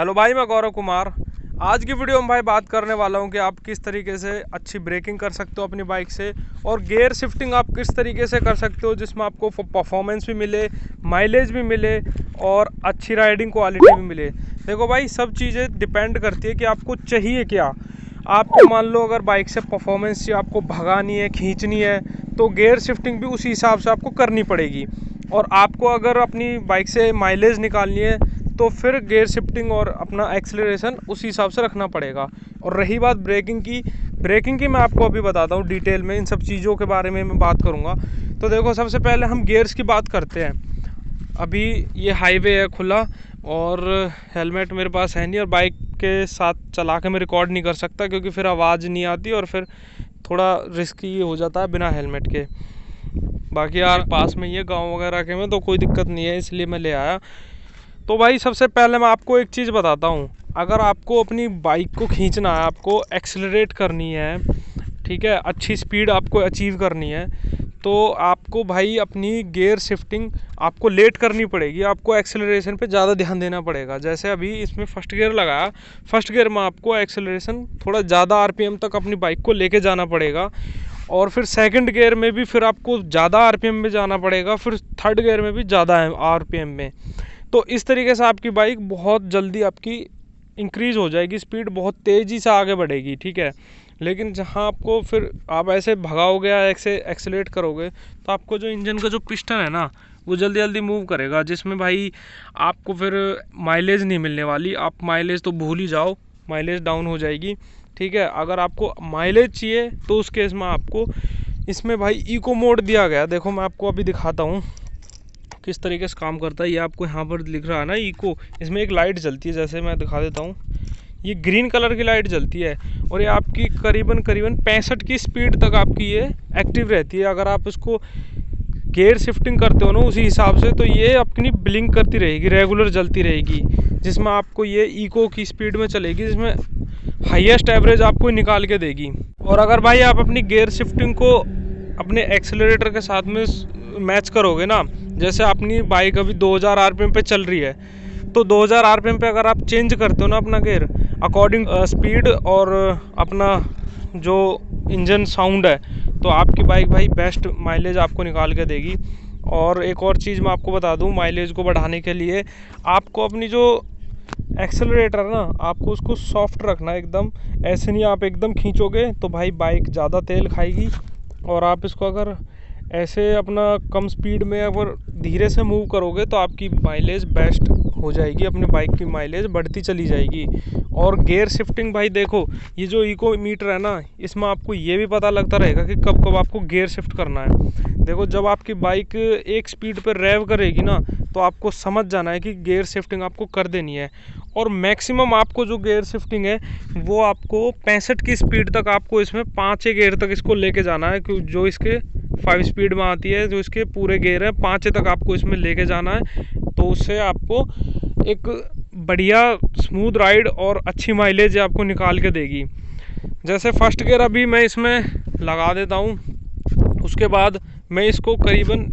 Hello भाई, मैं गौरव कुमार। आज की वीडियो में भाई बात करने वाला हूं कि आप किस तरीके से अच्छी ब्रेकिंग कर सकते हो अपनी बाइक से, और गियर शिफ्टिंग आप किस तरीके से कर सकते हो जिसमें आपको परफॉर्मेंस भी मिले, माइलेज भी मिले और अच्छी राइडिंग क्वालिटी भी मिले। देखो भाई, सब चीज़ें डिपेंड करती है कि आपको चाहिए क्या। आपको मान लो अगर बाइक से परफॉर्मेंस चाहिए, आपको भगानी है, खींचनी है, तो गियर शिफ्टिंग भी उसी हिसाब से आपको करनी पड़ेगी। और आपको अगर अपनी बाइक से माइलेज निकालनी है तो फिर गियर शिफ्टिंग और अपना एक्सेलरेशन उसी हिसाब से रखना पड़ेगा। और रही बात ब्रेकिंग की मैं आपको अभी बताता हूँ डिटेल में, इन सब चीज़ों के बारे में मैं बात करूँगा। तो देखो, सबसे पहले हम गियर्स की बात करते हैं। अभी ये हाईवे है खुला और हेलमेट मेरे पास है नहीं, और बाइक के साथ चला के मैं रिकॉर्ड नहीं कर सकता क्योंकि फिर आवाज़ नहीं आती और फिर थोड़ा रिस्की हो जाता है बिना हेलमेट के। बाकी यार पास में ये गांव वगैरह के में तो कोई दिक्कत नहीं है, इसलिए मैं ले आया। तो भाई सबसे पहले मैं आपको एक चीज़ बताता हूँ। अगर आपको अपनी बाइक को खींचना है, आपको एक्सेलरेट करनी है, ठीक है, अच्छी स्पीड आपको अचीव करनी है, तो आपको भाई अपनी गियर शिफ्टिंग आपको लेट करनी पड़ेगी। आपको एक्सेलरेशन पे ज़्यादा ध्यान देना पड़ेगा। जैसे अभी इसमें फर्स्ट गियर लगाया, फर्स्ट गियर में आपको एक्सेलरेशन थोड़ा ज़्यादा आरपीएम तक अपनी बाइक को लेके जाना पड़ेगा। और फिर सेकंड गियर में भी फिर आपको ज़्यादा आरपीएम में जाना पड़ेगा, फिर थर्ड गियर में भी ज़्यादा आरपीएम में। तो इस तरीके से आपकी बाइक बहुत जल्दी आपकी इंक्रीज़ हो जाएगी, स्पीड बहुत तेज़ी से आगे बढ़ेगी, ठीक है। लेकिन जहाँ आपको फिर आप ऐसे भगाओगे या ऐसे एक्सेलेरेट करोगे तो आपको जो इंजन का जो पिस्टन है ना, वो जल्दी जल्दी मूव करेगा, जिसमें भाई आपको फिर माइलेज नहीं मिलने वाली। आप माइलेज तो भूल ही जाओ, माइलेज डाउन हो जाएगी, ठीक है। अगर आपको माइलेज चाहिए तो उस केस में आपको इसमें भाई इको मोड दिया गया। देखो मैं आपको अभी दिखाता हूँ किस तरीके से काम करता है। ये आपको यहाँ पर दिख रहा है ना इको, इसमें एक लाइट जलती है, जैसे मैं दिखा देता हूँ। ये ग्रीन कलर की लाइट जलती है और ये आपकी करीबन 65 की स्पीड तक आपकी ये एक्टिव रहती है। अगर आप इसको गियर शिफ्टिंग करते हो ना उसी हिसाब से, तो ये अपनी ब्लिंक करती रहेगी, रेगुलर जलती रहेगी, जिसमें आपको ये इको की स्पीड में चलेगी, जिसमें हाईएस्ट एवरेज आपको निकाल के देगी। और अगर भाई आप अपनी गियर शिफ्टिंग को अपने एक्सेलरेटर के साथ में मैच करोगे ना, जैसे अपनी बाइक अभी 2000 आरपीएम पे चल रही है, तो 2000 आरपीएम पे अगर आप चेंज करते हो ना अपना गियर अकॉर्डिंग स्पीड और अपना जो इंजन साउंड है, तो आपकी बाइक भाई बेस्ट माइलेज आपको निकाल के देगी। और एक और चीज़ मैं आपको बता दूं, माइलेज को बढ़ाने के लिए आपको अपनी जो एक्सेलरेटर है ना, आपको उसको सॉफ्ट रखना है एकदम। ऐसे नहीं आप एकदम खींचोगे तो भाई बाइक ज़्यादा तेल खाएगी, और आप इसको अगर ऐसे अपना कम स्पीड में अगर धीरे से मूव करोगे तो आपकी माइलेज बेस्ट हो जाएगी, अपनी बाइक की माइलेज बढ़ती चली जाएगी। और गियर शिफ्टिंग भाई देखो, ये जो इको मीटर है ना, इसमें आपको ये भी पता लगता रहेगा कि कब कब आपको गियर शिफ्ट करना है। देखो, जब आपकी बाइक एक स्पीड पर रेव करेगी ना, तो आपको समझ जाना है कि गियर शिफ्टिंग आपको कर देनी है। और मैक्सिमम आपको जो गियर शिफ्टिंग है वो आपको 65 की स्पीड तक आपको इसमें 5 गियर तक इसको लेके जाना है, क्योंकि जो इसके 5 स्पीड में आती है, जो इसके पूरे गियर है 5 तक आपको इसमें लेके जाना है। तो उससे आपको एक बढ़िया स्मूथ राइड और अच्छी माइलेज आपको निकाल के देगी। जैसे फर्स्ट गियर अभी मैं इसमें लगा देता हूँ, उसके बाद मैं इसको करीबन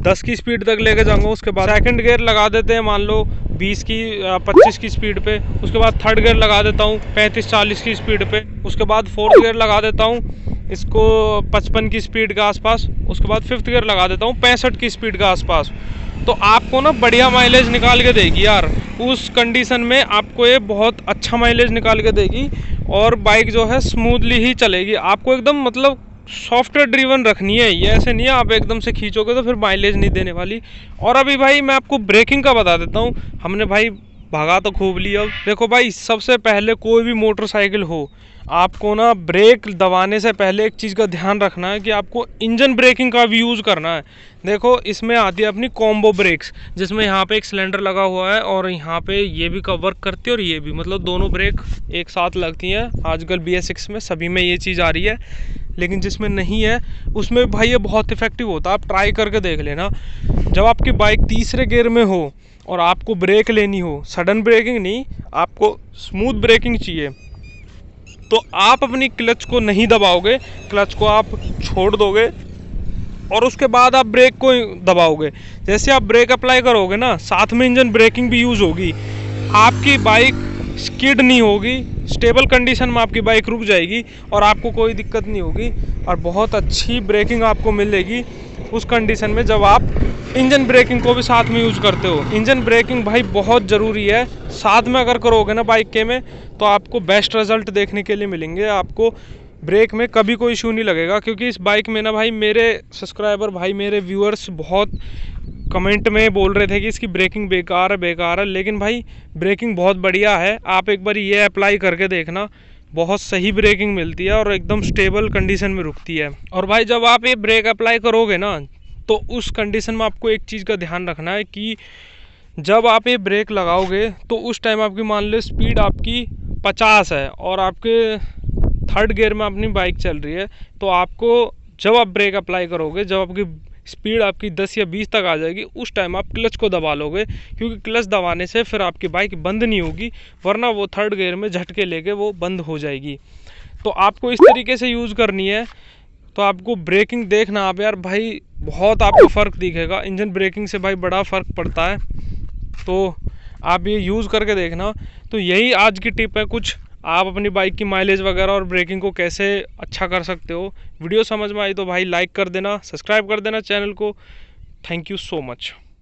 10 की स्पीड तक लेके जाऊँगा। उसके बाद सेकंड गियर लगा देते हैं, मान लो 20 की 25 की स्पीड पे। उसके बाद थर्ड गियर लगा देता हूँ 35-40 की स्पीड पे। उसके बाद फोर्थ गियर लगा देता हूँ इसको 55 की स्पीड के आसपास। उसके बाद फिफ्थ गियर लगा देता हूँ 65 की स्पीड के आसपास। तो आपको ना बढ़िया माइलेज निकाल के देगी यार। उस कंडीशन में आपको ये बहुत अच्छा माइलेज निकाल के देगी, और बाइक जो है स्मूथली ही चलेगी। आपको एकदम मतलब सॉफ्टवेयर ड्रिवन रखनी है, ये ऐसे नहीं है आप एकदम से खींचोगे तो फिर माइलेज नहीं देने वाली। और अभी भाई मैं आपको ब्रेकिंग का बता देता हूँ। हमने भाई भागा तो खूब लिया। देखो भाई, सबसे पहले कोई भी मोटरसाइकिल हो, आपको ना ब्रेक दबाने से पहले एक चीज़ का ध्यान रखना है कि आपको इंजन ब्रेकिंग का भी यूज़ करना है। देखो, इसमें आती है अपनी कॉम्बो ब्रेक्स, जिसमें यहाँ पे एक सिलेंडर लगा हुआ है और यहाँ पे ये भी वर्क करती है और ये भी, मतलब दोनों ब्रेक एक साथ लगती हैं। आजकल BS6 में सभी में ये चीज़ आ रही है, लेकिन जिसमें नहीं है उसमें भाई ये बहुत इफेक्टिव होता है। आप ट्राई करके देख लेना। जब आपकी बाइक तीसरे गियर में हो और आपको ब्रेक लेनी हो, सडन ब्रेकिंग नहीं, आपको स्मूथ ब्रेकिंग चाहिए, तो आप अपनी क्लच को नहीं दबाओगे, क्लच को आप छोड़ दोगे और उसके बाद आप ब्रेक को दबाओगे। जैसे आप ब्रेक अप्लाई करोगे ना, साथ में इंजन ब्रेकिंग भी यूज़ होगी। आपकी बाइक स्किड नहीं होगी, स्टेबल कंडीशन में आपकी बाइक रुक जाएगी और आपको कोई दिक्कत नहीं होगी। और बहुत अच्छी ब्रेकिंग आपको मिलेगी उस कंडीशन में जब आप इंजन ब्रेकिंग को भी साथ में यूज़ करते हो। इंजन ब्रेकिंग भाई बहुत ज़रूरी है, साथ में अगर करोगे ना बाइक के में तो आपको बेस्ट रिजल्ट देखने के लिए मिलेंगे। आपको ब्रेक में कभी कोई इशू नहीं लगेगा, क्योंकि इस बाइक में ना भाई मेरे सब्सक्राइबर भाई मेरे व्यूअर्स बहुत कमेंट में बोल रहे थे कि इसकी ब्रेकिंग बेकार है, लेकिन भाई ब्रेकिंग बहुत बढ़िया है। आप एक बार ये अप्लाई करके देखना, बहुत सही ब्रेकिंग मिलती है और एकदम स्टेबल कंडीशन में रुकती है। और भाई जब आप ये ब्रेक अप्लाई करोगे ना तो उस कंडीशन में आपको एक चीज़ का ध्यान रखना है कि जब आप ये ब्रेक लगाओगे तो उस टाइम आपकी मान लो स्पीड आपकी 50 है और आपके थर्ड गियर में अपनी बाइक चल रही है, तो आपको जब आप ब्रेक अप्लाई करोगे, जब आपकी स्पीड आपकी 10 या 20 तक आ जाएगी, उस टाइम आप क्लच को दबा लोगे, क्योंकि क्लच दबाने से फिर आपकी बाइक बंद नहीं होगी, वरना वो थर्ड गियर में झटके लेके वो बंद हो जाएगी। तो आपको इस तरीके से यूज़ करनी है। तो आपको ब्रेकिंग देखना आप यार भाई, बहुत आपको फ़र्क दिखेगा, इंजन ब्रेकिंग से भाई बड़ा फ़र्क पड़ता है। तो आप ये यूज़ करके देखना। तो यही आज की टिप है कुछ, आप अपनी बाइक की माइलेज वगैरह और ब्रेकिंग को कैसे अच्छा कर सकते हो। वीडियो समझ में आई तो भाई लाइक कर देना, सब्सक्राइब कर देना चैनल को। Thank you so much.